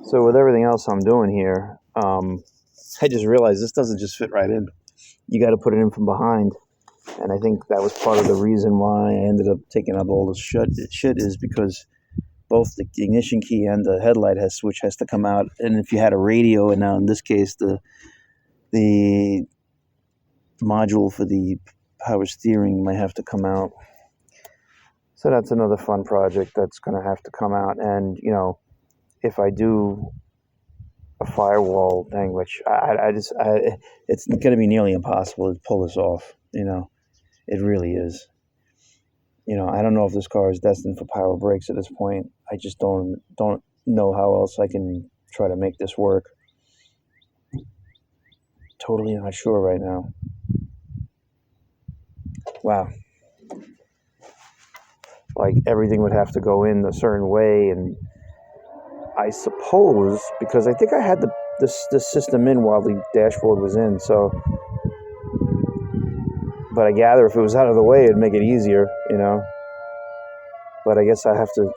So with everything else I'm doing here, I just realized this doesn't just fit right in. You got to put it in from behind. And I think that was part of the reason why I ended up taking up all this shit is because both the ignition key and the headlight switch has to come out. And if you had a radio, and now in this case, the module for the power steering might have to come out. So that's another fun project that's going to have to come out. And, you know, if I do a firewall thing, which it's going to be nearly impossible to pull this off, you know. It really is. You know, I don't know if this car is destined for power brakes at this point. I just don't know how else I can try to make this work. Totally not sure right now. Wow. Like everything would have to go in a certain way, and I suppose because I think I had this system in while the dashboard was in, so. But I gather if it was out of the way, it'd make it easier, you know. But I guess I have to,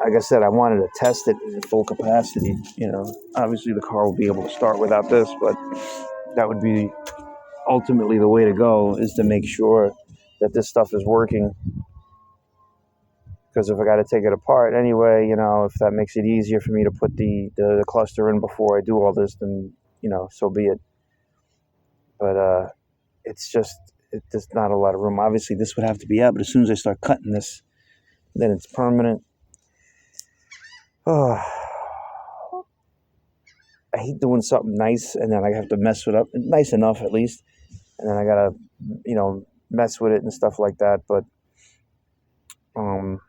like I said, I wanted to test it in full capacity, you know. Obviously, the car will be able to start without this, but that would be ultimately the way to go, is to make sure that this stuff is working. Because if I got to take it apart anyway, you know, if that makes it easier for me to put the cluster in before I do all this, then, you know, so be it. But it's just, there's not a lot of room. Obviously, this would have to be out, but as soon as I start cutting this, then it's permanent. Oh, I hate doing something nice and then I have to mess it up. Nice enough, at least. And then I got to, you know, mess with it and stuff like that. But I'm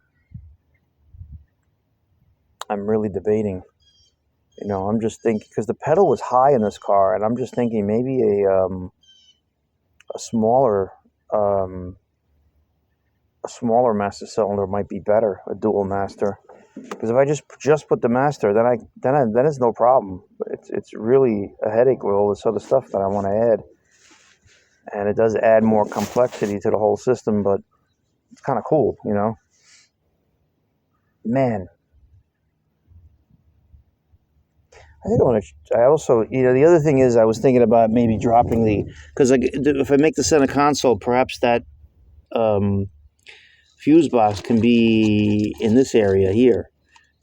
really debating. You know, I'm just thinking, because the pedal was high in this car, and I'm just thinking maybe a smaller master cylinder might be better, a dual master. Because if I just put the master, then it's no problem. But it's really a headache with all this other stuff that I want to add, and it does add more complexity to the whole system. But it's kind of cool, you know. Man, I think I also, you know, the other thing is I was thinking about maybe dropping because if I make the center console, perhaps that fuse box can be in this area here.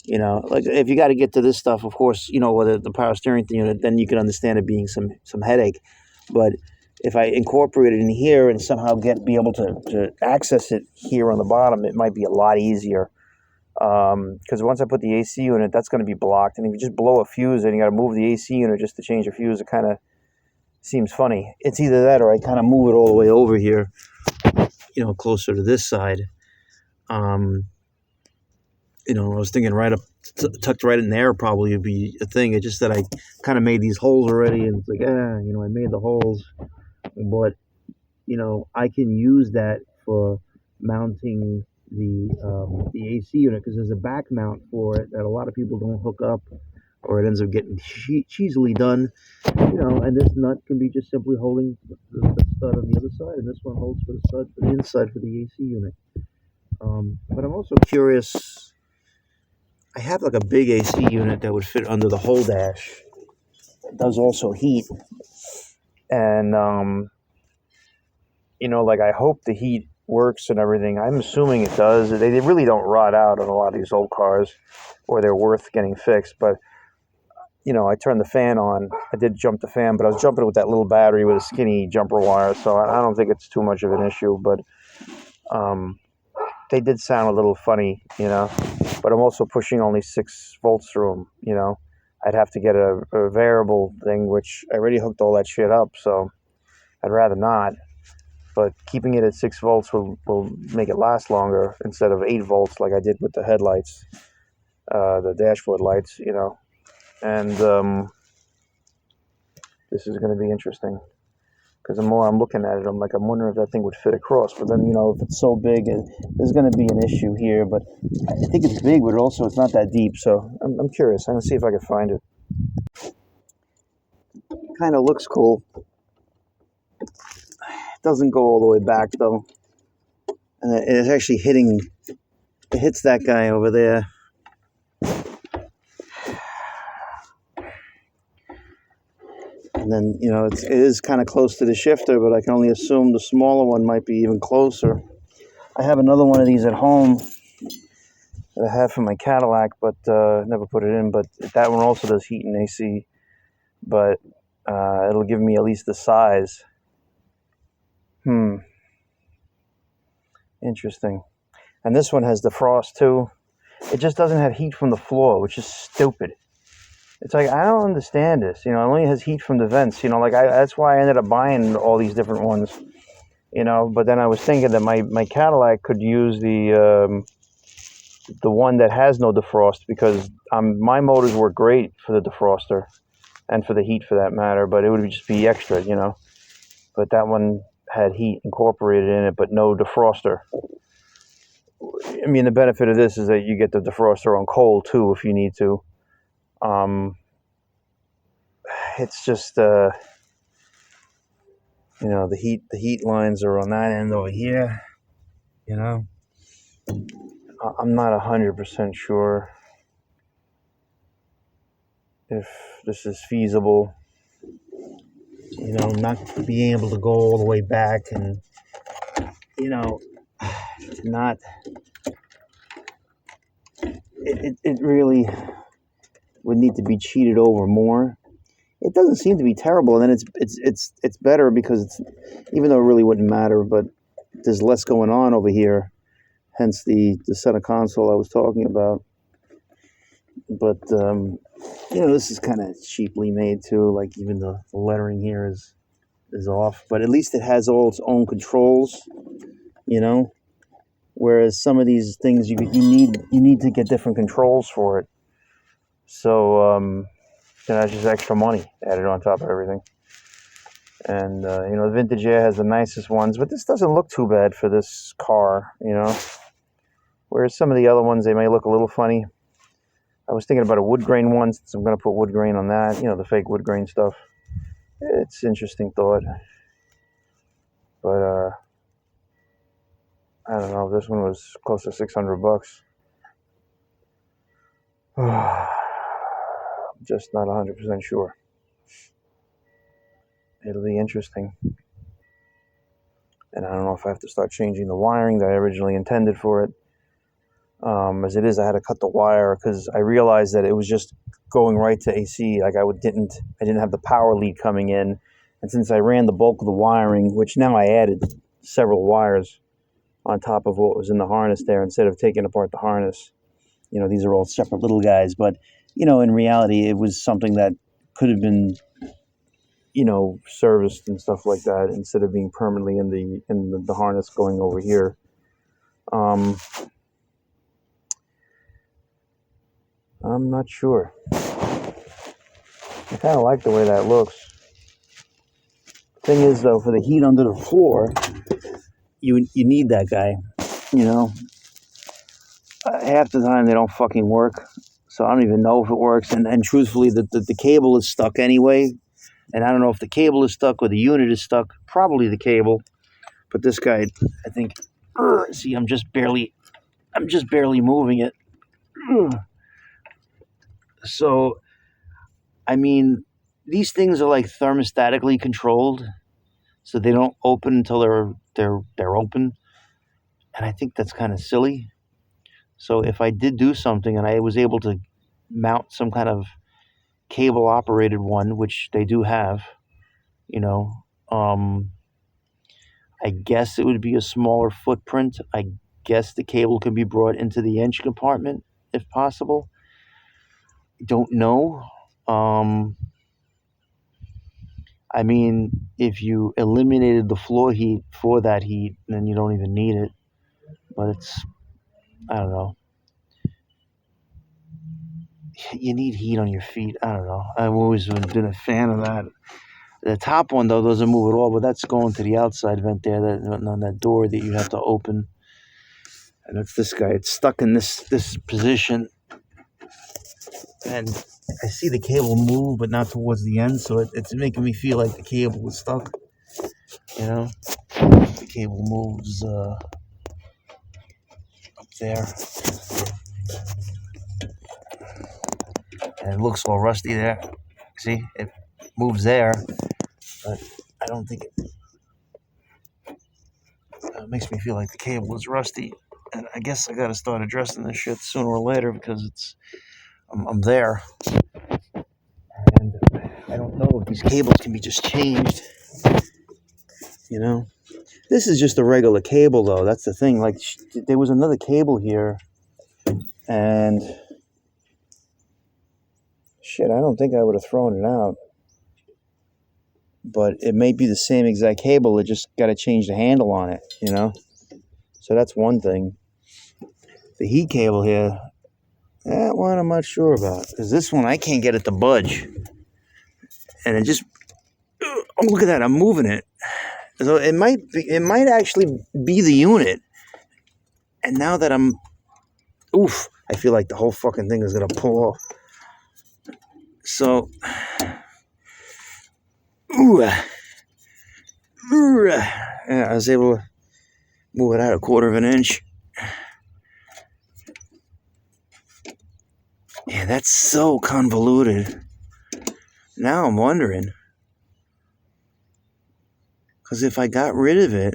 You know, like if you got to get to this stuff, of course, you know, whether the power steering unit, then you can understand it being some headache. But if I incorporate it in here and somehow be able to access it here on the bottom, it might be a lot easier. Because once I put the AC unit, that's going to be blocked. And if you just blow a fuse and you got to move the AC unit just to change a fuse, it kind of seems funny. It's either that or I kind of move it all the way over here, you know, closer to this side. You know, I was thinking right up, tucked right in there probably would be a thing. It's just that I kind of made these holes already, and it's like, you know, I made the holes, but, you know, I can use that for mounting the AC unit, because there's a back mount for it that a lot of people don't hook up, or it ends up getting cheesily done, you know, and this nut can be just simply holding the stud on the other side, and this one holds for the stud for the inside for the AC unit. But I'm also curious, I have like a big AC unit that would fit under the whole dash. It does also heat. And, you know, like I hope the heat works and everything. I'm assuming it does. They really don't rot out on a lot of these old cars, or they're worth getting fixed. But, you know, I turned the fan on. I did jump the fan, but I was jumping it with that little battery with a skinny jumper wire. So I don't think it's too much of an issue. But they did sound a little funny, you know. But I'm also pushing only 6 volts through them, you know. I'd have to get a variable thing, which I already hooked all that shit up, so I'd rather not. But keeping it at 6 volts will make it last longer instead of 8 volts like I did with the headlights, the dashboard lights, you know. And this is going to be interesting. Because the more I'm looking at it, I'm wondering if that thing would fit across. But then, you know, if it's so big, there's going to be an issue here. But I think it's big, but also it's not that deep. So I'm curious. I'm going to see if I can find it. Kind of looks cool. It doesn't go all the way back, though. And it's actually it hits that guy over there. And then, you know, it is kind of close to the shifter, but I can only assume the smaller one might be even closer. I have another one of these at home that I have for my Cadillac, but never put it in. But that one also does heat and AC, but it'll give me at least the size. Interesting. And this one has defrost too. It just doesn't have heat from the floor, which is stupid. It's like, I don't understand this. You know, it only has heat from the vents. You know, like that's why I ended up buying all these different ones. You know, but then I was thinking that my Cadillac could use the one that has no defrost, because my motors work great for the defroster and for the heat for that matter, but it would just be extra, you know. But that one had heat incorporated in it, but no defroster. I mean, the benefit of this is that you get the defroster on cold too if you need to. It's just you know, the heat lines are on that end over here. You know, I'm not 100% sure if this is feasible. You know, not being able to go all the way back, and you know, not. It really would need to be cheated over more. It doesn't seem to be terrible, and then it's better because it's, even though it really wouldn't matter, but there's less going on over here, hence the center console I was talking about. But you know, this is kind of cheaply made too. Like even the lettering here is off, but at least it has all its own controls. You know, whereas some of these things you need to get different controls for it. So that's just extra money added on top of everything. And you know, the Vintage Air has the nicest ones, but this doesn't look too bad for this car, you know. Whereas some of the other ones, they may look a little funny. I was thinking about a wood grain one, so I'm going to put wood grain on that, you know, the fake wood grain stuff. It's an interesting thought. But I don't know, this one was close to $600. I'm just not 100% sure. It'll be interesting. And I don't know if I have to start changing the wiring that I originally intended for it. As it is, I had to cut the wire because I realized that it was just going right to AC. Like I didn't have the power lead coming in, and since I ran the bulk of the wiring, which now I added several wires on top of what was in the harness there, instead of taking apart the harness. You know, these are all separate little guys, but you know, in reality, it was something that could have been, you know, serviced and stuff like that instead of being permanently in the harness going over here. I'm not sure. I kind of like the way that looks. Thing is, though, for the heat under the floor, you need that guy. You know, half the time they don't fucking work, so I don't even know if it works. And truthfully, the cable is stuck anyway, and I don't know if the cable is stuck or the unit is stuck. Probably the cable, but this guy, I think. See, I'm just barely moving it. So, I mean, these things are like thermostatically controlled, so they don't open until they're open, and I think that's kind of silly. So if I did do something and I was able to mount some kind of cable operated one, which they do have, you know, I guess it would be a smaller footprint. I guess the cable can be brought into the engine compartment if possible. Don't know. I mean, if you eliminated the floor heat for that heat, then you don't even need it. But I don't know. You need heat on your feet. I don't know. I've always been a fan of that. The top one, though, doesn't move at all, but that's going to the outside vent there, on that door that you have to open. And that's this guy. It's stuck in this position. And I see the cable move, but not towards the end, so it's making me feel like the cable is stuck. You know? The cable moves up there. And it looks all rusty there. See? moves there, but I don't think it makes me feel like the cable is rusty. And I guess I got to start addressing this shit sooner or later because I'm there. And I don't know if these cables can be just changed, you know. This is just a regular cable, though. That's the thing. Like, there was another cable here, and shit, I don't think I would have thrown it out. But it may be the same exact cable. It just got to change the handle on it, you know. So that's one thing. The heat cable here, that one I'm not sure about, because this one I can't get it to budge, and it just, oh, look at that, I'm moving it. So it might actually be the unit. And now that oof, I feel like the whole fucking thing is gonna pull off. So, yeah, I was able to move it out 1/4 of an inch. Yeah, that's so convoluted. Now I'm wondering, because if I got rid of it,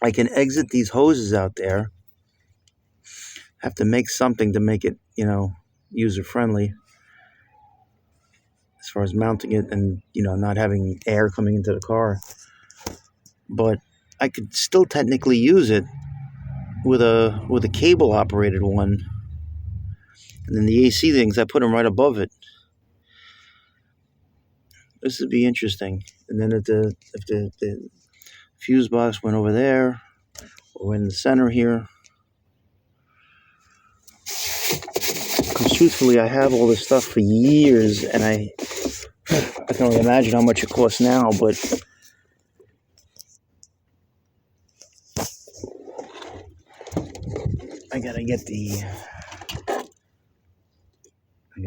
I can exit these hoses out there. Have to make something to make it, user friendly, as far as mounting it and, not having air coming into the car. But I could still technically use it with a cable operated one. And then the AC things, I put them right above it. This would be interesting. And then if the fuse box went over there, or in the center here. Because truthfully, I have all this stuff for years, and I can only imagine how much it costs now, but I got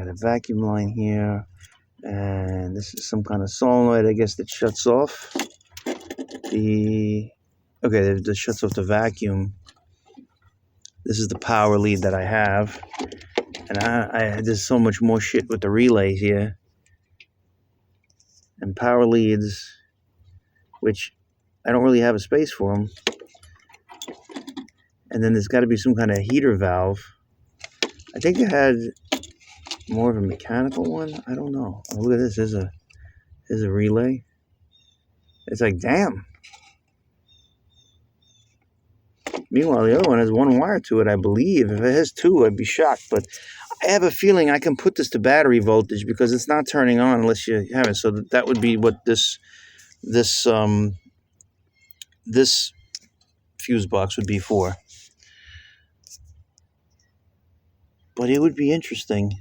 a vacuum line here, and this is some kind of solenoid, I guess, that shuts off that shuts off the vacuum. This is the power lead that I have, and there's so much more shit with the relays here, and power leads, which I don't really have a space for them. And then there's got to be some kind of heater valve. I think it had more of a mechanical one. I don't know. Oh, look at this. There's a relay. It's like, damn. Meanwhile, the other one has one wire to it, I believe. If it has two, I'd be shocked. But I have a feeling I can put this to battery voltage because it's not turning on unless you have it. So that would be what this fuse box would be for. But it would be interesting.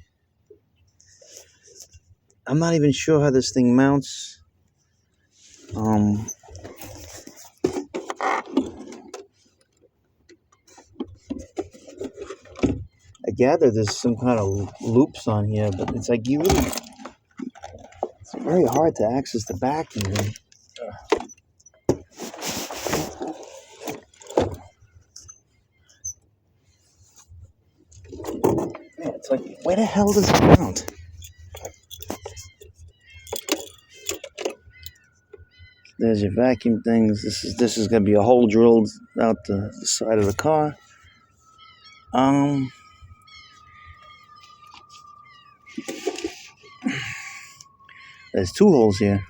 I'm not even sure how this thing mounts. I gather there's some kind of loops on here, but it's like it's very hard to access the back even. Man, it's like, where the hell does it mount? There's your vacuum things. This is gonna be a hole drilled out the side of the car. There's 2 holes here.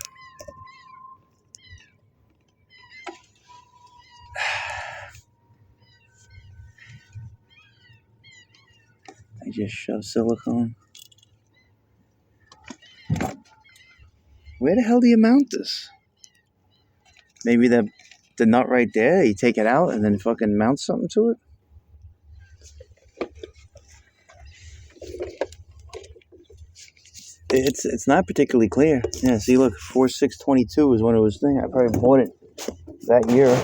I just shoved silicone. Where the hell do you mount this? Maybe the nut right there, you take it out and then fucking mount something to it? It's not particularly clear. Yeah, see, look, 4622 is when it was thing. I probably bought it that year.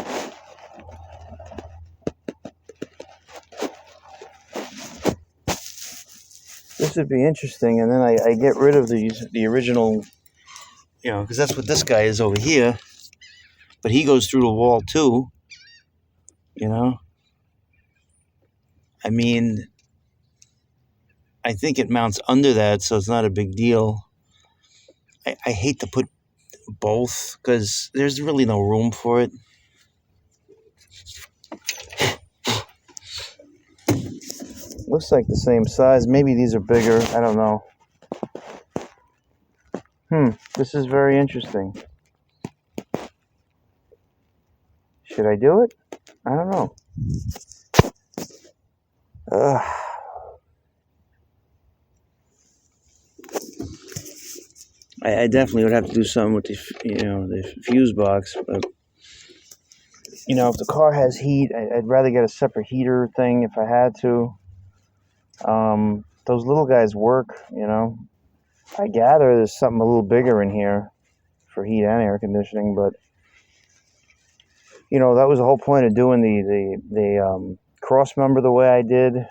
This would be interesting, and then I get rid of the original, because that's what this guy is over here. But he goes through the wall too, I mean, I think it mounts under that, so it's not a big deal. I hate to put both because there's really no room for it. Looks like the same size. Maybe these are bigger. I don't know. This is very interesting. Should I do it? I don't know. I definitely would have to do something with the the fuse box. But if the car has heat, I'd rather get a separate heater thing if I had to. Those little guys work. I gather there's something a little bigger in here for heat and air conditioning, but that was the whole point of doing the cross member the way I did.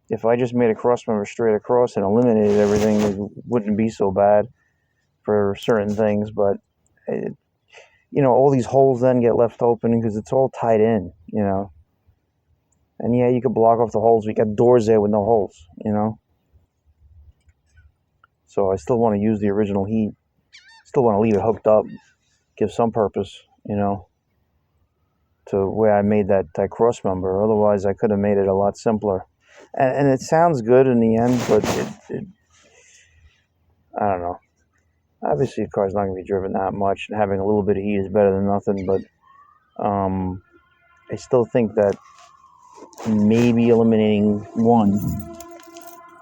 If I just made a cross member straight across and eliminated everything, it wouldn't be so bad for certain things. But all these holes then get left open because it's all tied in. And yeah, you could block off the holes. We got doors there with no holes. So I still want to use the original heat. Still want to leave it hooked up, give some purpose. To where I made that cross member. Otherwise, I could have made it a lot simpler. And it sounds good in the end, but I don't know. Obviously, the car's not going to be driven that much, and having a little bit of heat is better than nothing. But I still think that maybe eliminating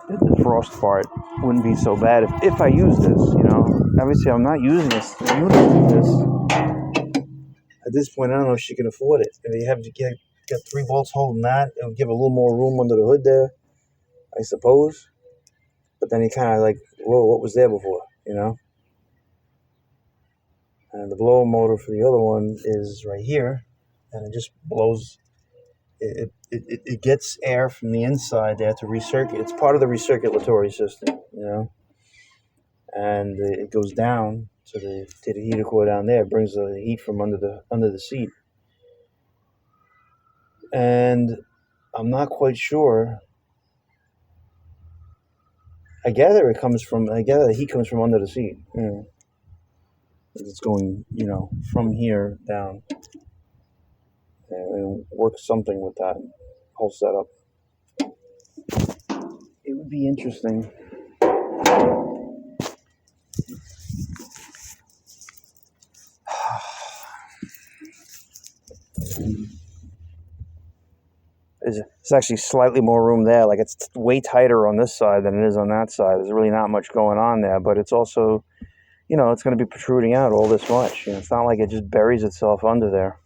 the frost part, wouldn't be so bad if I use this. Obviously, I'm not using this. At this point, I don't know if she can afford it. If you have to get 3 bolts holding that, it would give a little more room under the hood there, I suppose. But then you kind of like, whoa, what was there before, And the blower motor for the other one is right here, and it just blows. It gets air from the inside there to recirculate. It's part of the recirculatory system, and it goes down to the heater core down there. It brings the heat from under the seat. And I'm not quite sure. I gather the heat comes from under the seat. It's going, from here down. And work something with that whole setup. It would be interesting. There's actually slightly more room there. Like, it's way tighter on this side than it is on that side. There's really not much going on there, but it's also, it's going to be protruding out all this much. It's not like it just buries itself under there.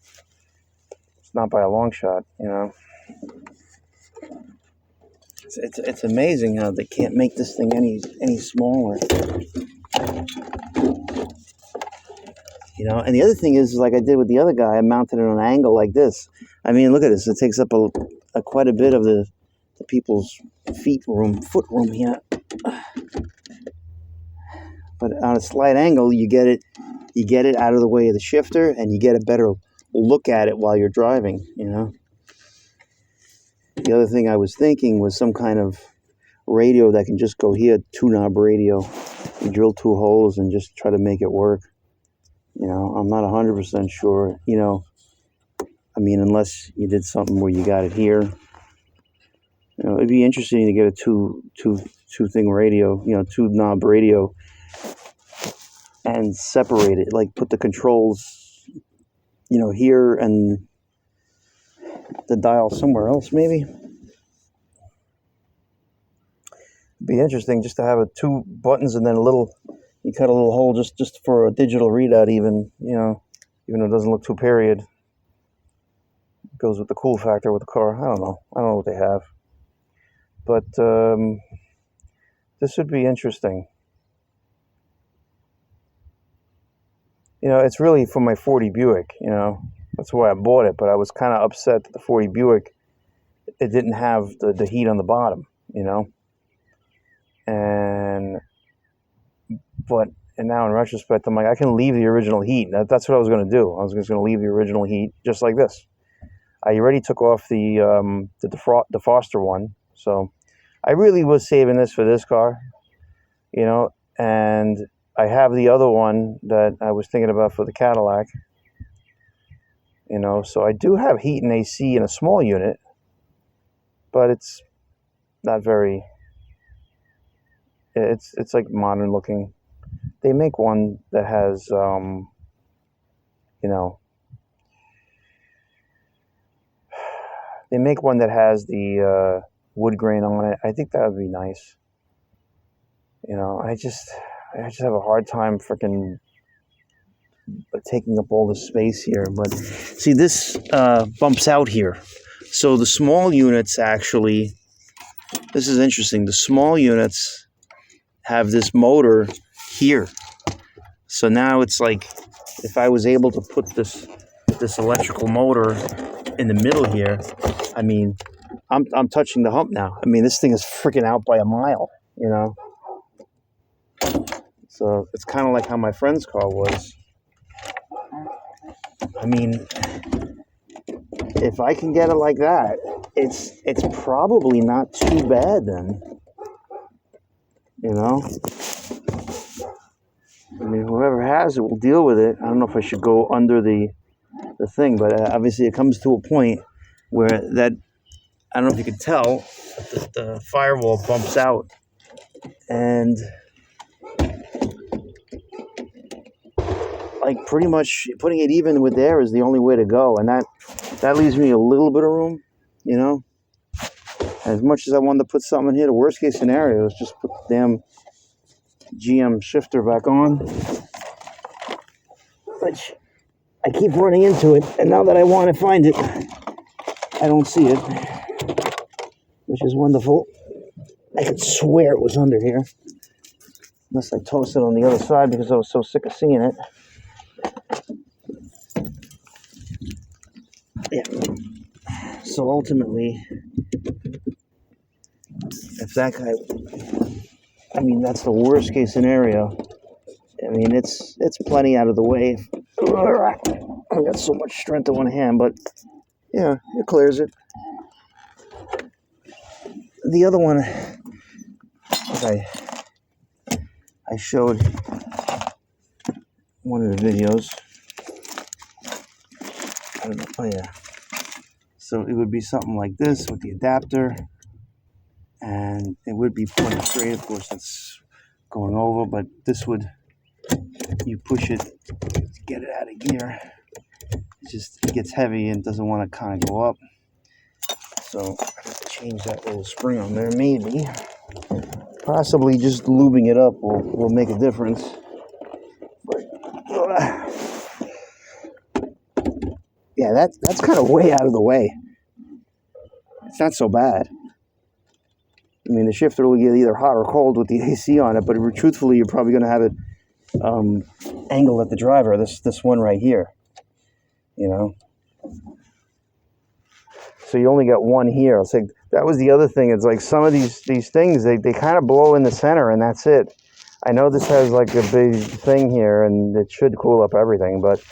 It's not by a long shot, It's amazing how they can't make this thing any smaller. And the other thing is, like I did with the other guy, I mounted it on an angle like this. I mean, look at this. It takes up quite a bit of the people's foot room here. But on a slight angle, you get it out of the way of the shifter, and you get a better look at it while you're driving, The other thing I was thinking was some kind of radio that can just go here, 2-knob radio. You drill 2 holes and just try to make it work. I'm not 100% sure, I mean, unless you did something where you got it here. It'd be interesting to get a two-thing radio, 2-knob radio, and separate it, like put the controls, here and the dial somewhere else, maybe. It'd be interesting just to have 2 buttons and then you cut a little hole just for a digital readout, even though it doesn't look too period. It goes with the cool factor with the car. I don't know what they have. But this would be interesting. It's really for my 40 Buick, That's why I bought it, but I was kind of upset that the 40 Buick, it didn't have the heat on the bottom, And now in retrospect, I'm like, I can leave the original heat. That's what I was going to do. I was just going to leave the original heat just like this. I already took off the defroster one, so I really was saving this for this car, and I have the other one that I was thinking about for the Cadillac. You know, so I do have heat and AC in a small unit, but it's not very. It's like modern looking. They make one that has, you know, they make one that has the wood grain on it. I think that would be nice. You know, I just have a hard time freaking taking up all the space here. But see, this bumps out here. So the small units actually, this is interesting. The small units have this motor here. So now it's like, if I was able to put this electrical motor in the middle here, I mean, I'm touching the hump now. I mean, this thing is freaking out by a mile, you know? So it's kind of like how my friend's car was. I mean, if I can get it like that, it's probably not too bad then. You know? I mean, whoever has it will deal with it. I don't know if I should go under the thing, but obviously it comes to a point where that, I don't know if you can tell, but the firewall bumps out. And like pretty much putting it even with there is the only way to go. And that leaves me a little bit of room, you know? As much as I wanted to put something in here, the worst case scenario is just put the damn GM shifter back on. Which I keep running into it, and now that I want to find it, I don't see it, which is wonderful. I could swear it was under here, unless I tossed it on the other side because I was so sick of seeing it. Yeah. So ultimately, if that guy, I mean, that's the worst case scenario. I mean, it's plenty out of the way. I got so much strength in one hand, but yeah, it clears it. The other one, I showed one of the videos. I don't know. Oh yeah. So it would be something like this with the adapter, and it would be pointed straight. Of course, that's going over, but this would, you push it to get it out of gear. It gets heavy and doesn't want to kind of go up. So I have to change that little spring on there. Maybe, possibly just lubing it up will make a difference. But yeah, that's kind of way out of the way. It's not so bad. I mean, the shifter will get either hot or cold with the AC on it, but truthfully, you're probably going to have it angled at the driver. This one right here, you know. So you only got one here. It's like, that was the other thing. It's like some of these things, they kind of blow in the center and that's it. I know this has like a big thing here and it should cool up everything, but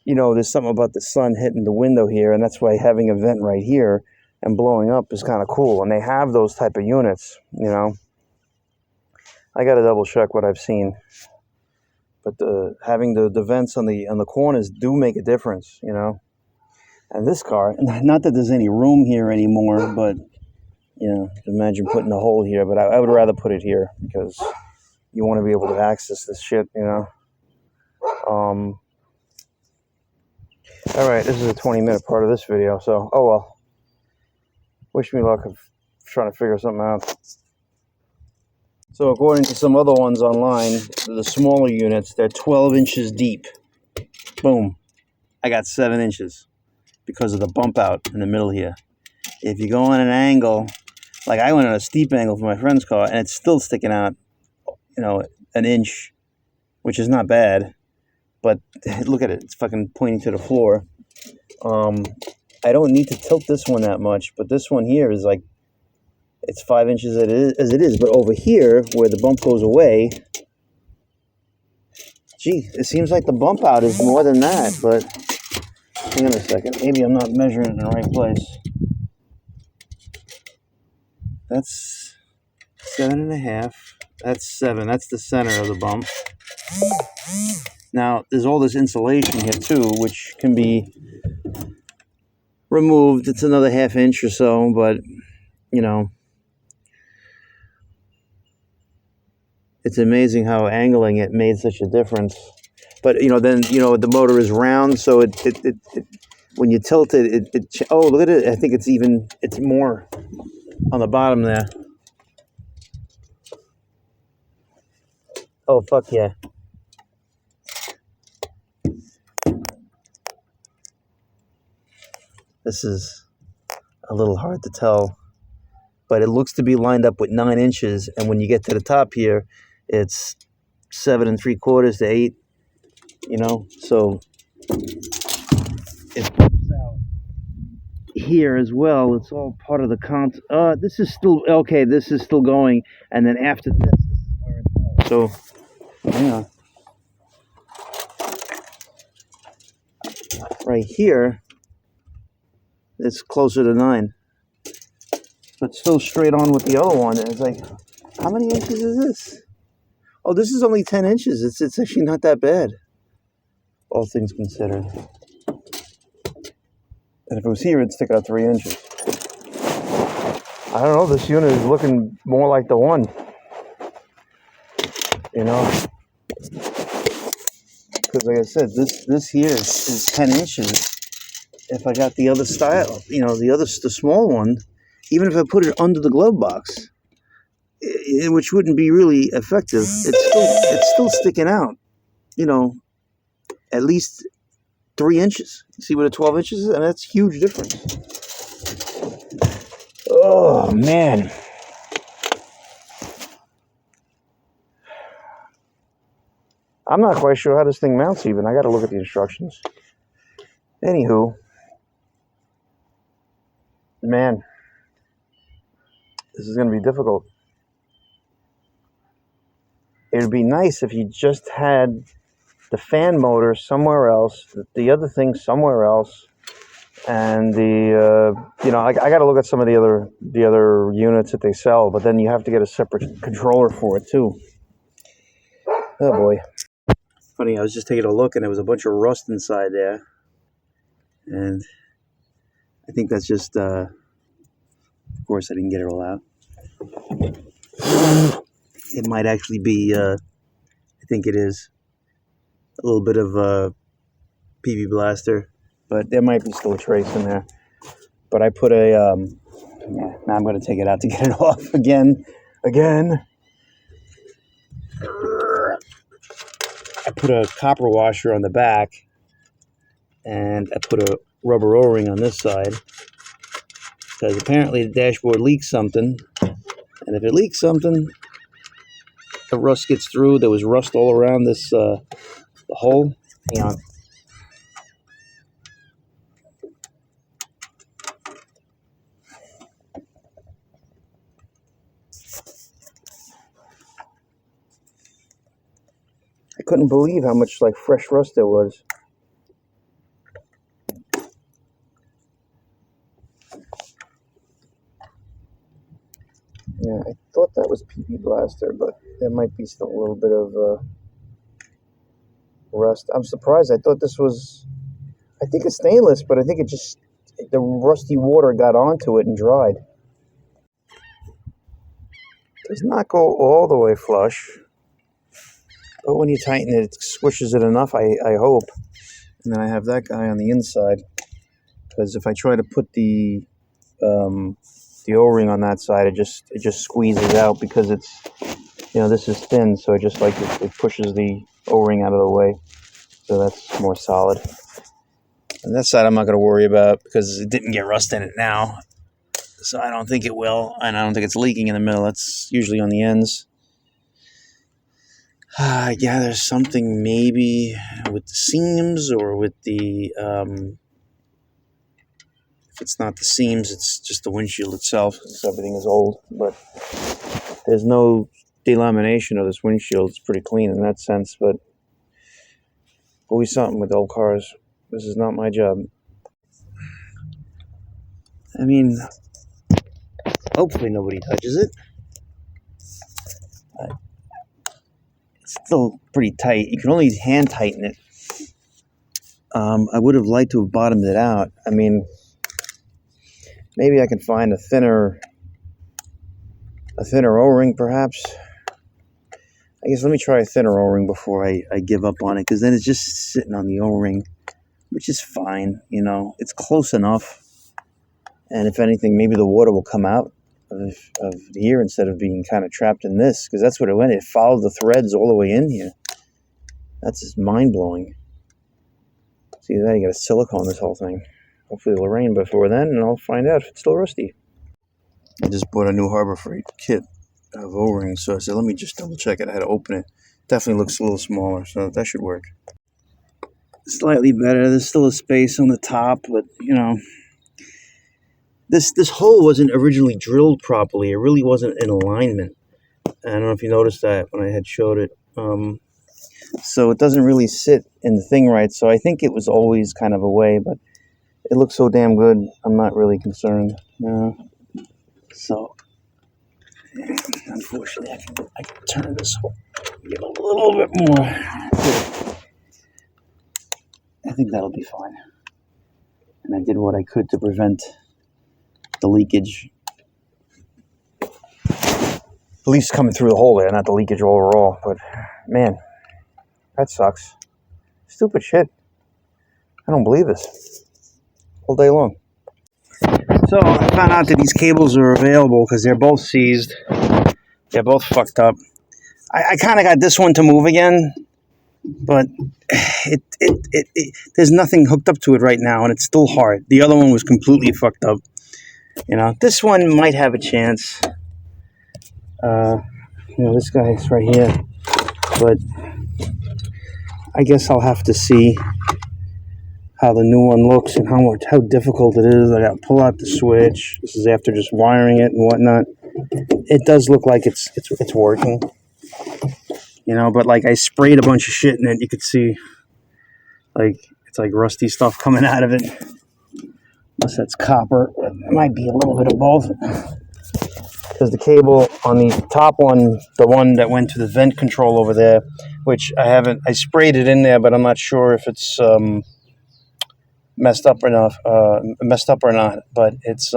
you know, there's something about the sun hitting the window here, and that's why having a vent right here and blowing up is kind of cool. And they have those type of units, you know. I got to double check what I've seen. But having the vents on the corners do make a difference, you know. And this car, not that there's any room here anymore, but, you know, imagine putting a hole here. But I would rather put it here because you want to be able to access this shit, you know. All right, this is a 20-minute part of this video, so, oh well. Wish me luck of trying to figure something out. So according to some other ones online, the smaller units, they're 12 inches deep. Boom. I got 7 inches because of the bump out in the middle here. If you go on an angle, like I went on a steep angle for my friend's car, and it's still sticking out, you know, an inch, which is not bad. But look at it, it's fucking pointing to the floor. I don't need to tilt this one that much, but this one here is like, it's 5 inches as it is. But over here, where the bump goes away, gee, it seems like the bump out is more than that, but hang on a second. Maybe I'm not measuring it in the right place. That's 7.5. That's 7. That's the center of the bump. Now, there's all this insulation here too, which can be removed. It's another ½ inch or so, but, you know, it's amazing how angling it made such a difference. But, you know, then, you know, the motor is round, so it when you tilt it, oh, look at it. I think it's more on the bottom there. Oh, fuck yeah. This is a little hard to tell, but it looks to be lined up with 9 inches. And when you get to the top here, it's 7 3/4 to 8, you know, so it pops out here as well. It's all part of the count. This is still okay. This is still going, and then after this is where it's going. So, yeah, right here, it's closer to 9, but still straight on with the other one. And it's like, how many inches is this? Oh, this is only 10 inches. It's actually not that bad, all things considered. And if it was here, it'd stick out 3 inches. I don't know. This unit is looking more like the one. You know, because like I said, this here is 10 inches. If I got the other style, you know, the small one, even if I put it under the glove box, which wouldn't be really effective, it's still sticking out. You know, at least 3 inches. See what a 12 inches is? And that's a huge difference. Oh, man. I'm not quite sure how this thing mounts even. I got to look at the instructions. Anywho, man, this is going to be difficult. It would be nice if you just had the fan motor somewhere else, the other thing somewhere else, and the you know, I got to look at some of the other units that they sell, but then you have to get a separate controller for it too. Oh boy. Funny, I was just taking a look and there was a bunch of rust inside there, and I think that's just of course I didn't get it all out. It might actually be I think it is a little bit of PB blaster, but there might be still a trace in there. But I put a yeah, now I'm going to take it out to get it off again. I put a copper washer on the back, and I put a rubber O-ring on this side, because apparently the dashboard leaks something, and if it leaks something, the rust gets through. There was rust all around this the hole. Hang on. I couldn't believe how much like fresh rust there was. Yeah, I thought that was PB blaster, but there might be still a little bit of rust. I'm surprised. I thought this was, I think it's stainless, but I think the rusty water got onto it and dried. Does not go all the way flush, but when you tighten it, it squishes it enough, I hope. And then I have that guy on the inside, because if I try to put the O-ring on that side, it just squeezes out, because it's, you know, this is thin, so it just like it pushes the O-ring out of the way, so that's more solid. And that side I'm not going to worry about, because it didn't get rust in it now, so I don't think it will, and I don't think it's leaking in the middle. It's usually on the ends. Yeah, there's something maybe with the seams, or with the if it's not the seams, it's just the windshield itself, because everything is old. But there's no delamination of this windshield. It's pretty clean in that sense, but always something with old cars. This is not my job. I mean, hopefully nobody touches it. still pretty tight. You can only hand tighten it. I would have liked to have bottomed it out. I mean, maybe I can find a thinner O-ring, perhaps. I guess let me try a thinner O-ring before I give up on it, because then it's just sitting on the O-ring, which is fine. You know, it's close enough. And if anything, maybe the water will come out of here instead of being kind of trapped in this, because that's what it went. It followed the threads all the way in here. That's just mind-blowing. See, then you got to silicone this whole thing. Hopefully it'll rain before then, and I'll find out if it's still rusty. I just bought a new Harbor Freight kit of O-rings, so I said, let me just double check it. I had to open it. Definitely looks a little smaller, so that should work. Slightly better. There's still a space on the top, but, you know, this hole wasn't originally drilled properly. It really wasn't in alignment. I don't know if you noticed that when I had showed it. So it doesn't really sit in the thing right, so I think it was always kind of a way, but it looks so damn good, I'm not really concerned. So, unfortunately, I can turn this hole, get a little bit more. I think that'll be fine. And I did what I could to prevent the leakage. At least coming through the hole there, not the leakage overall. But, man, that sucks. Stupid shit. I don't believe this. All day long. So I found out that these cables are available because they're both seized. They're both fucked up. I kind of got this one to move again, but there's nothing hooked up to it right now, and it's still hard. The other one was completely fucked up. You know, this one might have a chance. You know, this guy's right here, but I guess I'll have to see how the new one looks and how difficult it is. I got to pull out the switch. This is after just wiring it and whatnot. It does look like it's working, you know. But like I sprayed a bunch of shit in it. You could see, like it's like rusty stuff coming out of it. Unless that's copper, it might be a little bit of both. Because the cable on the top one, the one that went to the vent control over there, which I sprayed it in there, but I'm not sure if it's messed up or not. But it's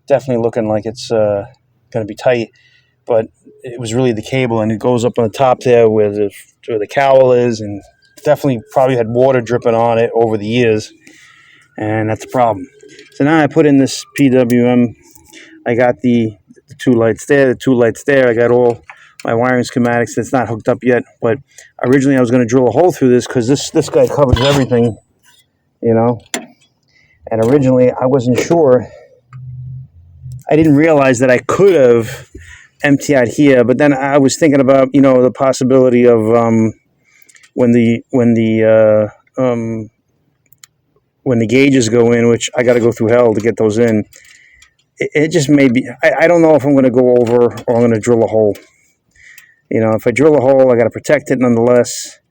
definitely looking like it's going to be tight. But it was really the cable, and it goes up on the top there where the cowl is, and definitely probably had water dripping on it over the years, and that's a problem. So now I put in this PWM. I got the 2 lights there, the 2 lights there. I got all my wiring schematics. It's not hooked up yet, but originally I was going to drill a hole through this because this guy covers everything, you know. And originally I wasn't sure. I didn't realize that I could have emptied out here, but then I was thinking about, you know, the possibility of when the gauges go in, which I got to go through hell to get those in. It just may be, I don't know if I'm going to go over or I'm going to drill a hole. You know, if I drill a hole, I got to protect it nonetheless.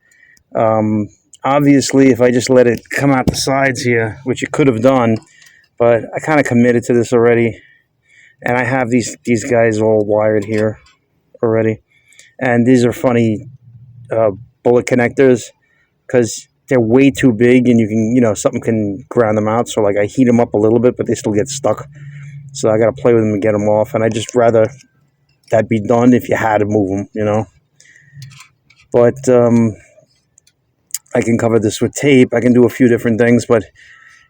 Obviously, if I just let it come out the sides here, which it could have done, but I kind of committed to this already. And I have these guys all wired here already. And these are funny bullet connectors because they're way too big and you can, you know, something can ground them out. So like I heat them up a little bit, but they still get stuck. So I got to play with them and get them off. And I just rather that be done if you had to move them, you know. But I can cover this with tape. I can do a few different things. But,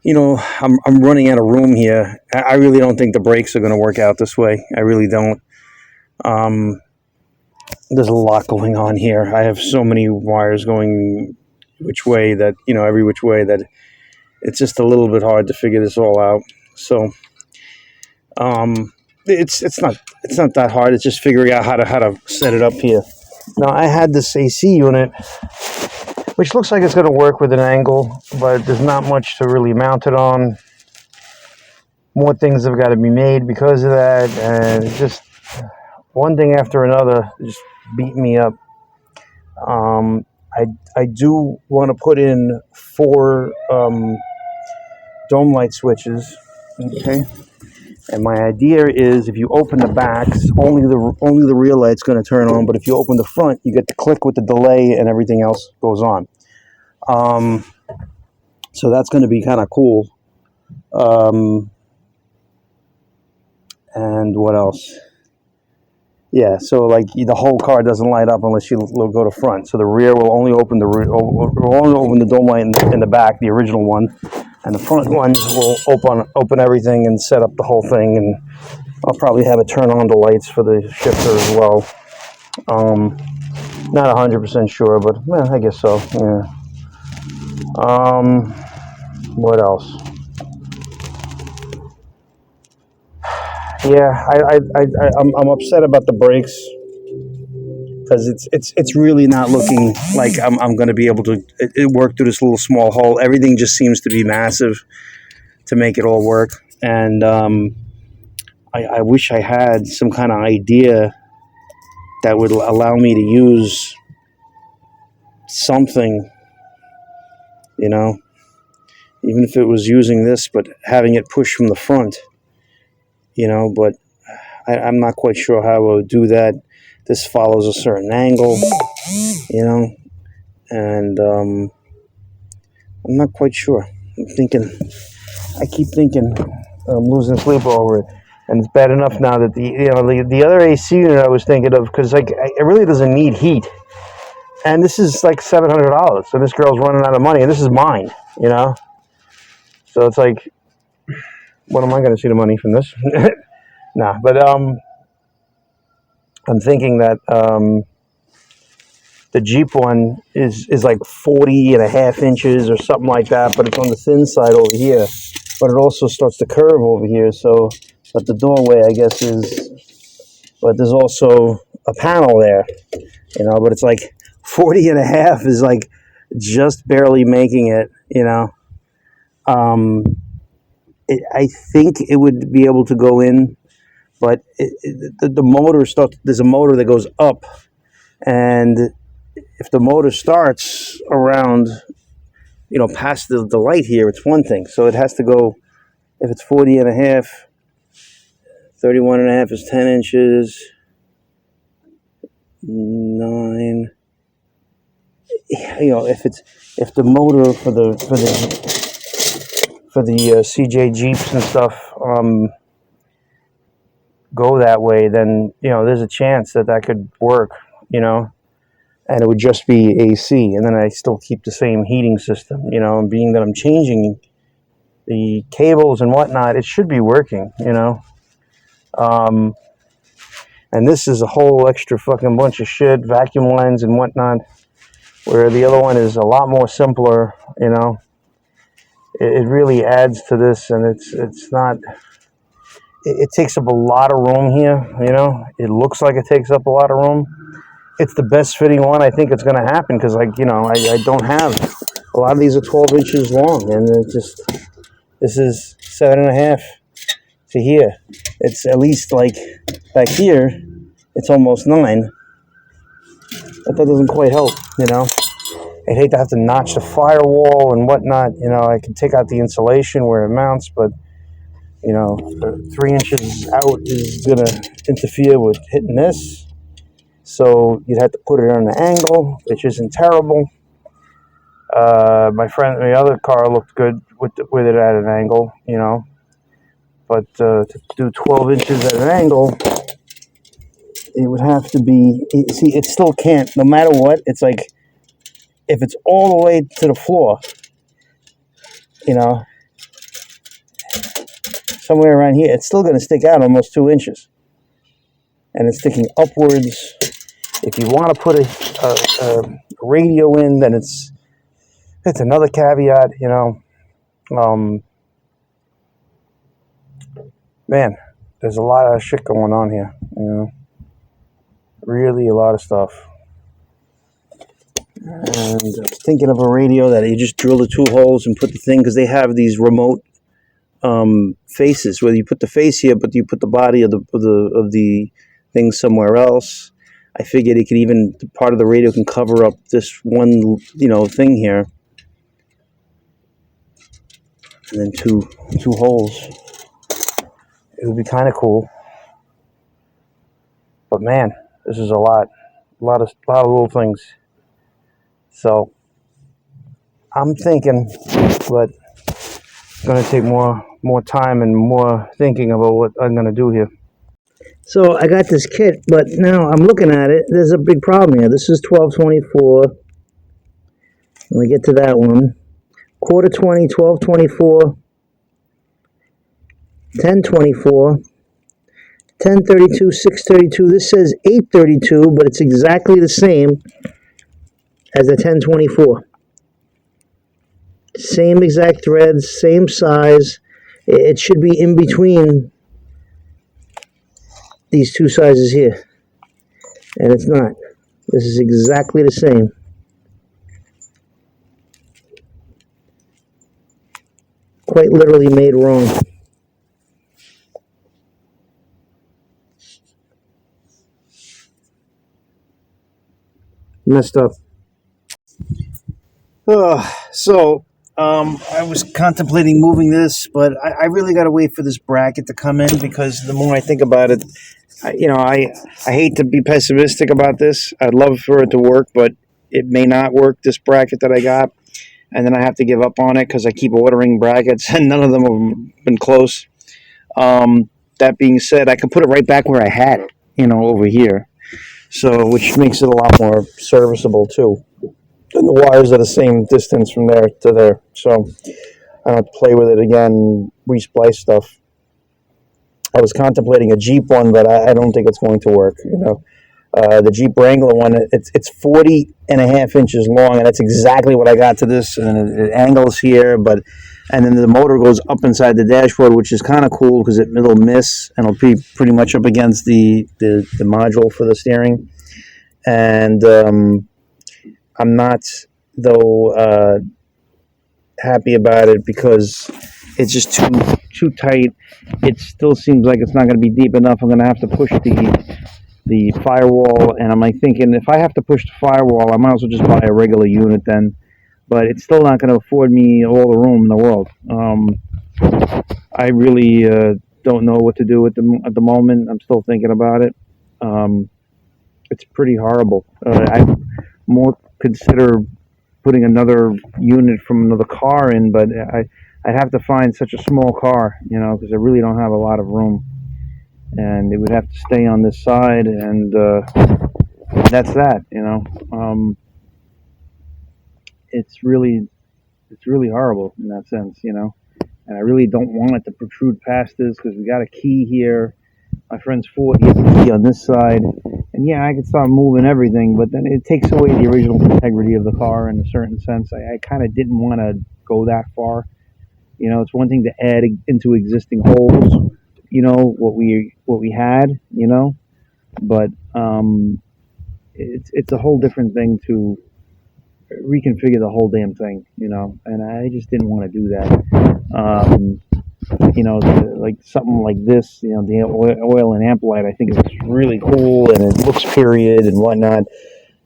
you know, I'm running out of room here. I really don't think the brakes are going to work out this way. I really don't. There's a lot going on here. I have so many wires going which way that, you know, every which way that it's just a little bit hard to figure this all out. So it's not that hard. It's just figuring out how to set it up here. Now I had this AC unit, which looks like it's going to work with an angle, but there's not much to really mount it on. More things have got to be made because of that, and just one thing after another just beat me up. I do want to put in 4 dome light switches. Okay. And my idea is, if you open the backs, only the rear light's going to turn on. But if you open the front, you get the click with the delay, and everything else goes on. So that's going to be kind of cool. And what else? Yeah, so like the whole car doesn't light up unless you go to front. So the rear will only open the dome light in the back, the original one, and the front ones will open everything and set up the whole thing. And I'll probably have it turn on the lights for the shifter as well. Not 100% sure, but I guess so. Yeah. What else? Yeah, I'm upset about the brakes, because it's really not looking like I'm going to be able to work through this little small hole. Everything just seems to be massive to make it all work. And I wish I had some kind of idea that would allow me to use something, even if it was using this, but having it push from the front, but I'm not quite sure how I would do that. This follows a certain angle, and I'm not quite sure. I keep thinking I'm losing sleep over it. And it's bad enough now that the other AC unit I was thinking of, because it really doesn't need heat. And this is like $700, so this girl's running out of money, and this is mine, So it's like, what am I going to see the money from this? Nah, but I'm thinking that the Jeep one is like 40.5 inches or something like that, but it's on the thin side over here. But it also starts to curve over here, so but the doorway, I guess, but there's also a panel there, but it's like 40.5 is like just barely making it, I think it would be able to go in, but the motor starts, there's a motor that goes up, and if the motor starts around, past the light here, it's one thing. So it has to go, if it's 40.5, 31.5 is 10 inches, 9. If the motor for the CJ Jeeps and stuff go that way, then there's a chance that could work, and it would just be AC, and then I still keep the same heating system, and being that I'm changing the cables and whatnot, it should be working, and this is a whole extra fucking bunch of shit, vacuum lines and whatnot, where the other one is a lot more simpler, It really adds to this, and it's not. It takes up a lot of room here, It looks like it takes up a lot of room. It's the best fitting one I think it's going to happen, because, I don't have. A lot of these are 12 inches long, and this is 7.5 to here. It's at least like back here, it's almost 9. But that doesn't quite help, I'd hate to have to notch the firewall and whatnot. I can take out the insulation where it mounts, but 3 inches out is going to interfere with hitting this. So you'd have to put it on an angle, which isn't terrible. My other car looked good with it at an angle, But to do 12 inches at an angle, it would have to be. See, it still can't. No matter what, it's like if it's all the way to the floor, somewhere around here, it's still going to stick out almost 2 inches, and it's sticking upwards. If you want to put a radio in, then it's another caveat, Man, there's a lot of shit going on here, Really a lot of stuff. And I was thinking of a radio that you just drill the 2 holes and put the thing, because they have these remote faces, whether you put the face here, but you put the body of the thing somewhere else. I figured it could even, part of the radio can cover up this one, thing here, and then two holes. it would be kind of cool. But man, this is a lot of little things. So I'm thinking, but it's going to take more time and more thinking about what I'm going to do here. So I got this kit, but now I'm looking at it. There's a big problem here. This is 1224. When we get to that one, quarter 20, 1224, 1024, 1032, 632. This says 832, but it's exactly the same as the 1024. Same exact threads, same size. It should be in between these two sizes here, and it's not. This is exactly the same. Quite literally made wrong. Messed up. I was contemplating moving this, but I really got to wait for this bracket to come in, because the more I think about it, I hate to be pessimistic about this. I'd love for it to work, but it may not work, this bracket that I got. And then I have to give up on it because I keep ordering brackets and none of them have been close. That being said, I can put it right back where I had it, over here. So, which makes it a lot more serviceable too. And the wires are the same distance from there to there. So I don't have to play with it again, resplice stuff. I was contemplating a Jeep one, but I don't think it's going to work. The Jeep Wrangler one, it's 40 and a half inches long, and that's exactly what I got to this. And it angles here, and then the motor goes up inside the dashboard, which is kind of cool because it'll miss, and it'll be pretty much up against the module for the steering. And I'm not, though, happy about it because it's just too tight. It still seems like it's not going to be deep enough. I'm going to have to push the firewall, and I'm like thinking, if I have to push the firewall, I might as well just buy a regular unit then. But it's still not going to afford me all the room in the world. I really don't know what to do at the moment. I'm still thinking about it. It's pretty horrible. I more consider putting another unit from another car in, but I'd have to find such a small car, because I really don't have a lot of room. And it would have to stay on this side, and that's that. It's really horrible in that sense, and I really don't want it to protrude past this because we got a key here. My friend's Ford, he has a key on this side, and yeah, I can start moving everything, but then it takes away the original integrity of the car in a certain sense. I kind of didn't want to go that far. It's one thing to add into existing holes, what we had, but it's a whole different thing to reconfigure the whole damn thing, and I just didn't want to do that. Like something like this, the oil and ampolite, I think is really cool, and it looks period and whatnot.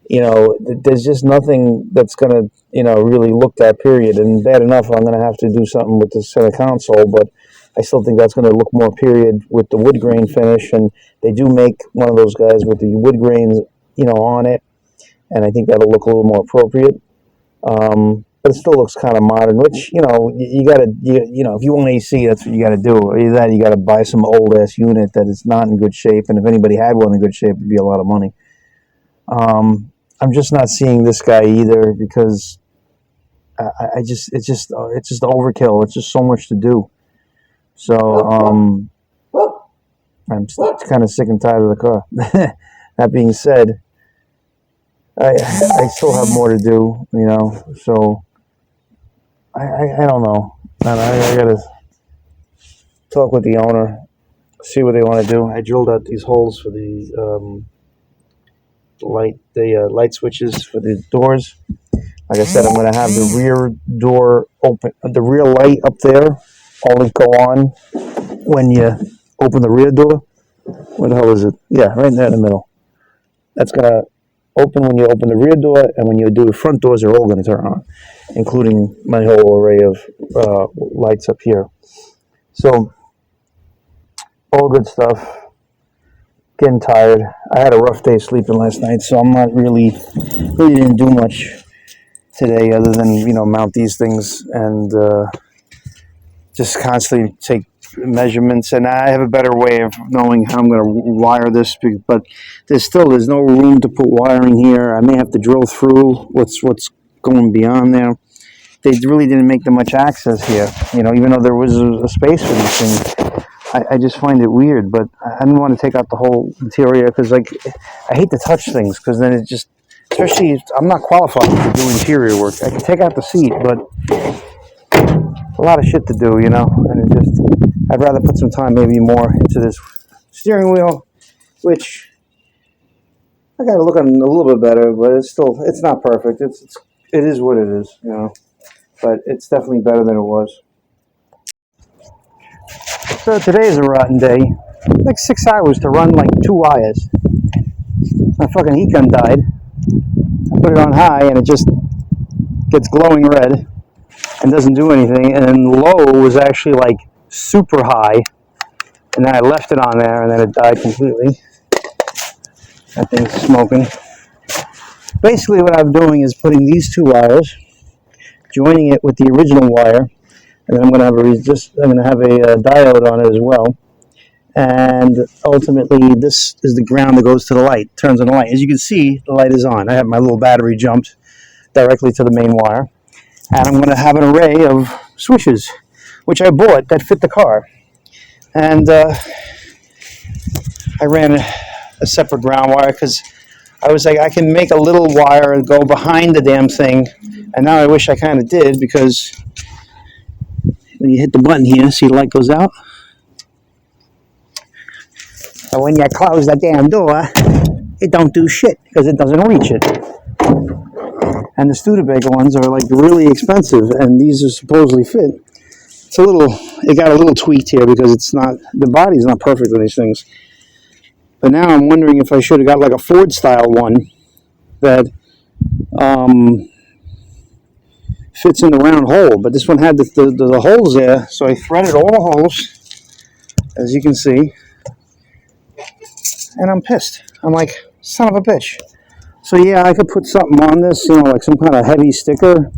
There's just nothing that's going to, really look that period. And bad enough, I'm going to have to do something with the center console, but I still think that's going to look more period with the wood grain finish. And they do make one of those guys with the wood grains, on it. And I think that'll look a little more appropriate. But it still looks kind of modern, which, you got to, if you want AC, that's what you got to do. Either that, you got to buy some old-ass unit that is not in good shape. And if anybody had one in good shape, it'd be a lot of money. I'm just not seeing this guy either because it's just overkill. It's just so much to do. So I'm kind of sick and tired of the car. That being said, I still have more to do, so I don't know. I got to talk with the owner, see what they want to do. I drilled out these holes for the light switches for the doors. Like I said, I'm going to have the rear door open, the rear light up there only go on when you open the rear door. Where the hell is it? Yeah, right there in the middle. That's going to open when you open the rear door, and when you do the front doors, they're all going to turn on, including my whole array of lights up here. So all good stuff. Getting tired. I had a rough day sleeping last night, so I'm not really didn't do much today other than, you know, mount these things and just constantly take measurements. And I have a better way of knowing how I'm going to wire this, but there's no room to put wiring here. I may have to drill through what's going beyond there. They really didn't make that much access here, you know, even though there was a space for these things. I just find it weird, but I didn't want to take out the whole interior because, like, I hate to touch things because then it just, especially if I'm not qualified to do interior work. I can take out the seat, but a lot of shit to do, you know, and it just, I'd rather put some time maybe more into this steering wheel, which I got to look on a little bit better, but it's not perfect. It is what it is, you know, but it's definitely better than it was. So today is a rotten day. Like 6 hours to run like 2 wires. My fucking heat gun died. I put it on high and it just gets glowing red and doesn't do anything. And then low was actually like super high. And then I left it on there and then it died completely. That thing's smoking. Basically what I'm doing is putting these 2 wires, joining it with the original wire, and then I'm going to have a diode on it as well. And ultimately, this is the ground that goes to the light, turns on the light. As you can see, the light is on. I have my little battery jumped directly to the main wire. And I'm going to have an array of switches, which I bought that fit the car. And I ran a separate ground wire because I was like, I can make a little wire and go behind the damn thing. And now I wish I kind of did, because when you hit the button here, see the light goes out? But when you close the damn door, it don't do shit because it doesn't reach it. And the Studebaker ones are like really expensive, and these are supposedly fit. It got a little tweaked here because the body's not perfect on these things. But now I'm wondering if I should have got like a Ford style one that fits in the round hole, but this one had the holes there, so I threaded all the holes, as you can see, and I'm pissed. I'm like, son of a bitch. So yeah, I could put something on this, you know, like some kind of heavy sticker,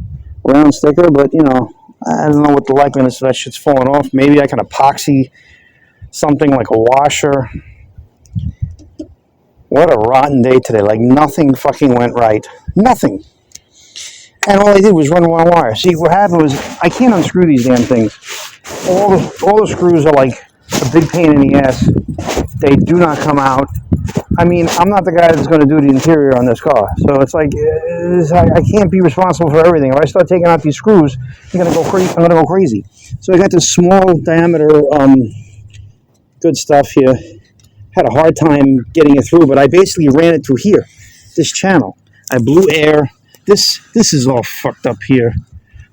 round sticker, but you know, I don't know what the likeliness of that shit's falling off. Maybe I can epoxy something like a washer. What a rotten day today. Like, nothing fucking went right. Nothing. And all I did was run one wire. See, what happened was, I can't unscrew these damn things. All the screws are like a big pain in the ass. They do not come out. I mean, I'm not the guy that's going to do the interior on this car. So it's like, I can't be responsible for everything. If I start taking out these screws, I'm going to go crazy. So I got this small diameter, good stuff here. Had a hard time getting it through, but I basically ran it through here, this channel. I blew air. This is all fucked up here,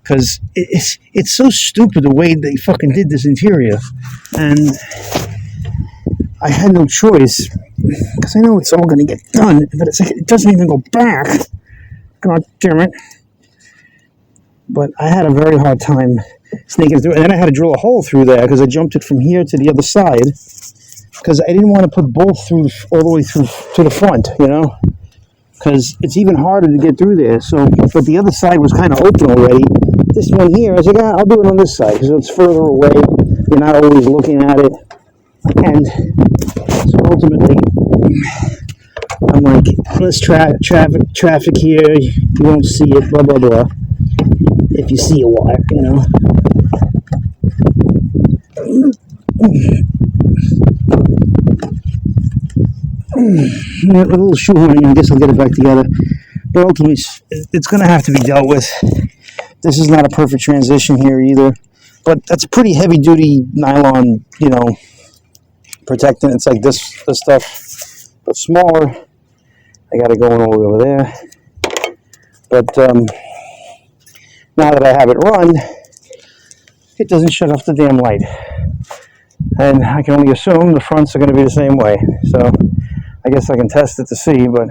because it's so stupid the way they fucking did this interior, and I had no choice, because I know it's all going to get done, but it's like it doesn't even go back. God damn it. But I had a very hard time sneaking through, and then I had to drill a hole through there because I jumped it from here to the other side, because I didn't want to put both through all the way through to the front, you know, because it's even harder to get through there. So, but the other side was kind of open already. This one here, I was like, I'll do it on this side because it's further away. You're not always looking at it, and so ultimately, I'm like, let's traffic here. You won't see it, blah blah blah. If you see a wire, you know. A little shoehorning, I guess I'll get it back together. But ultimately, it's going to have to be dealt with. This is not a perfect transition here either. But that's pretty heavy-duty nylon, you know, protectant. It's like this stuff, but smaller. I got it going all the way over there. But now that I have it run, it doesn't shut off the damn light. And I can only assume the fronts are going to be the same way. So I guess I can test it to see, but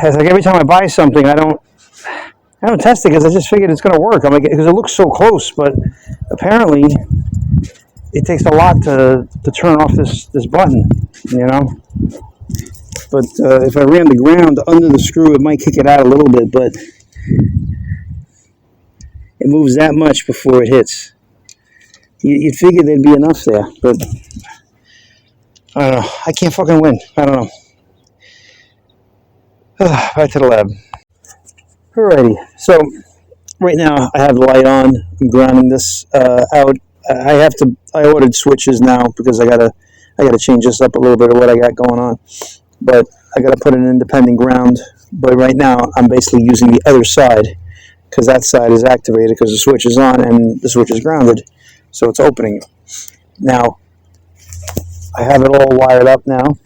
it's like every time I buy something, I don't test it because I just figured it's going to work. I'm like, because it looks so close, but apparently it takes a lot to turn off this button, you know. But if I ran the ground under the screw, it might kick it out a little bit, but it moves that much before it hits. You'd figure there'd be enough there, but I don't know. I can't fucking win. I don't know. Back to the lab. Alrighty, so right now I have the light on. I'm grounding this out. I ordered switches now because I gotta change this up a little bit of what I got going on. But I gotta put an independent ground. But right now I'm basically using the other side because that side is activated because the switch is on and the switch is grounded, so it's opening. Now I have it all wired up now.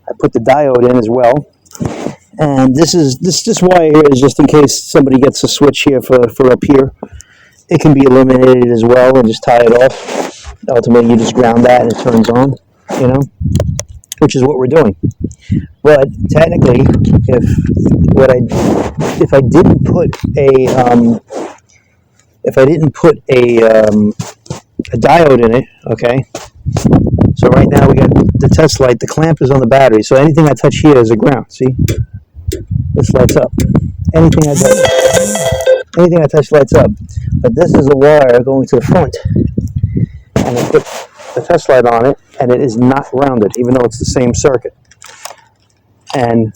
I put the diode in as well. And this wire here is just in case somebody gets a switch here for up here. It can be eliminated as well and just tie it off. Ultimately, you just ground that and it turns on, you know, which is what we're doing. But technically, if I didn't put a diode in it, okay. So right now we got the test light. The clamp is on the battery, so anything I touch here is a ground. See, this lights up. Anything I touch lights up. But this is a wire going to the front, and I put the test light on it, and it is not grounded, even though it's the same circuit. And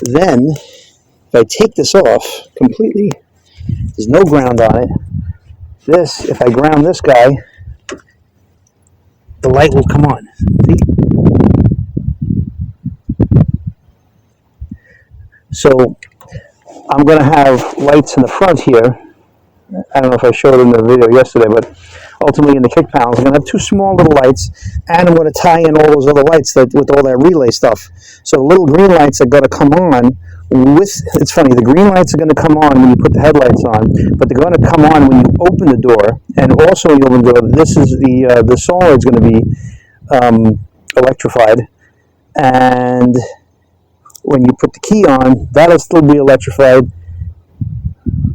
then if I take this off completely, there's no ground on it. This, if I ground this guy, the light will come on. See? So I'm going to have lights in the front here. I don't know if I showed it in the video yesterday, but ultimately in the kick panels, I'm going to have two small little lights, and I'm going to tie in all those other lights with all that relay stuff. So the little green lights are going to come on it's funny, the green lights are going to come on when you put the headlights on, but they're going to come on when you open the door, and also when you open the door, this is the solenoid's going to be electrified, and when you put the key on, that'll still be electrified.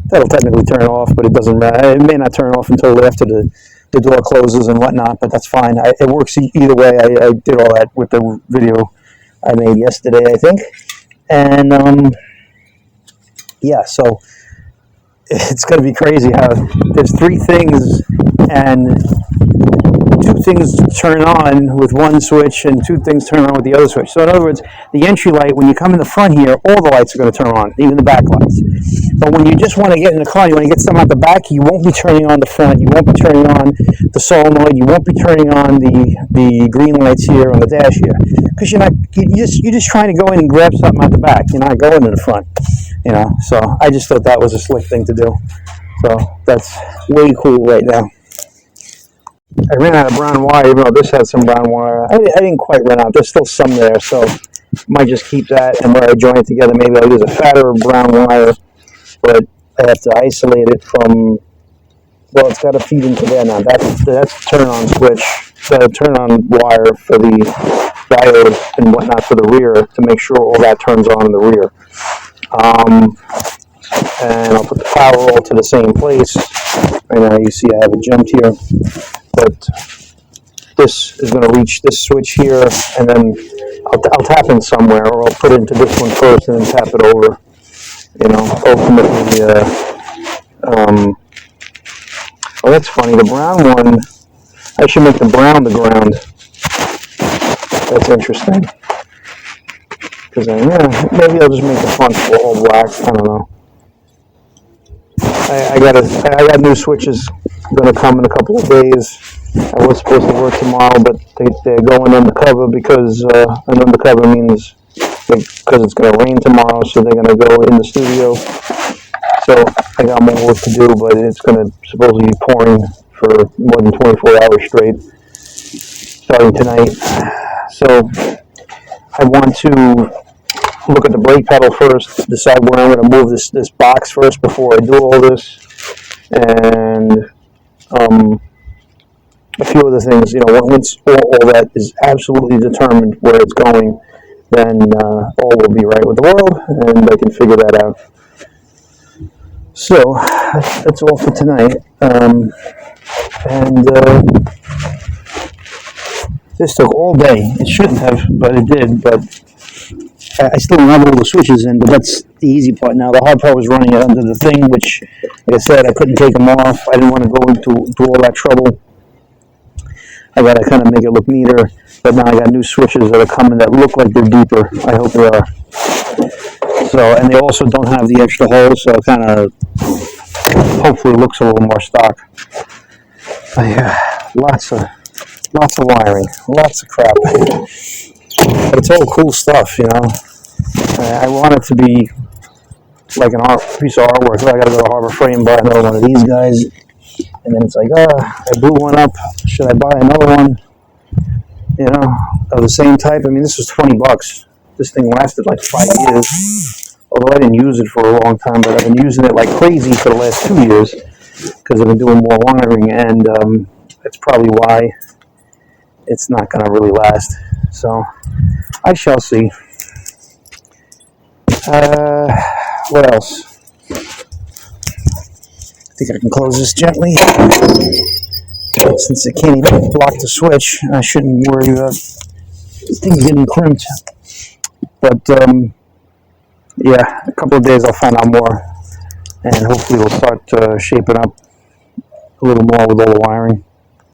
That'll technically turn off, but it doesn't matter. It may not turn off until after the door closes and whatnot, but that's fine. It works either way. I did all that with the video I made yesterday, I think. And, yeah, so it's going to be crazy how there's three things and two things turn on with one switch and two things turn on with the other switch. So in other words, the entry light, when you come in the front here, all the lights are going to turn on, even the back lights. But when you just want to get in the car, you want to get something out the back, you won't be turning on the front, you won't be turning on the solenoid, you won't be turning on the green lights here on the dash here. Because you're just trying to go in and grab something out the back. You're not going in the front, you know. So I just thought that was a slick thing to do. So that's way cool right now. I ran out of brown wire, even though this had some brown wire. I didn't quite run out. There's still some there, so I might just keep that. And where I join it together, maybe I'll use a fatter brown wire. But I have to isolate it from, well, it's got to feed into there now. That's the turn-on switch, the turn-on wire for the diode and whatnot for the rear to make sure all that turns on in the rear. And I'll put the power all to the same place. Right now you see I have it jumped here. But this is going to reach this switch here, and then I'll tap in somewhere, or I'll put it into this one first and then tap it over. You know, ultimately, oh, that's funny. The brown one, I should make the brown the ground. That's interesting. Because maybe I'll just make the front all black. I don't know. I got new switches going to come in a couple of days. I was supposed to work tomorrow, but they're going undercover because an undercover means because it's going to rain tomorrow, so they're going to go in the studio. So I got more work to do, but it's going to supposedly be pouring for more than 24 hours straight, starting tonight. So I want to look at the brake pedal first, decide where I'm going to move this box first before I do all this, and a few other things. You know, once all that is absolutely determined where it's going, then all will be right with the world, and I can figure that out. So that's all for tonight, and This took all day. It shouldn't have, but it did. But I still don't have all the switches in, but that's the easy part now. The hard part was running it under the thing, which, like I said, I couldn't take them off. I didn't want to go into all that trouble. I got to kind of make it look neater. But now I got new switches that are coming that look like they're deeper. I hope they are. So, and they also don't have the extra holes, so it kind of hopefully looks a little more stock. But yeah, lots of wiring, lots of crap. But it's all cool stuff, you know. I want it to be like an art piece of artwork. So I got to go to Harbor Freight and buy another one of these guys. And then it's like, I blew one up. Should I buy another one? You know, of the same type. I mean, this was $20. This thing lasted like 5 years. Although I didn't use it for a long time, but I've been using it like crazy for the last 2 years because I've been doing more wiring, and that's probably why it's not going to really last. So I shall see. What else? I think I can close this gently. Since it can't even block the switch, I shouldn't worry about this thing getting crimped. But yeah, a couple of days I'll find out more, and hopefully we'll start shaping up a little more with all the wiring.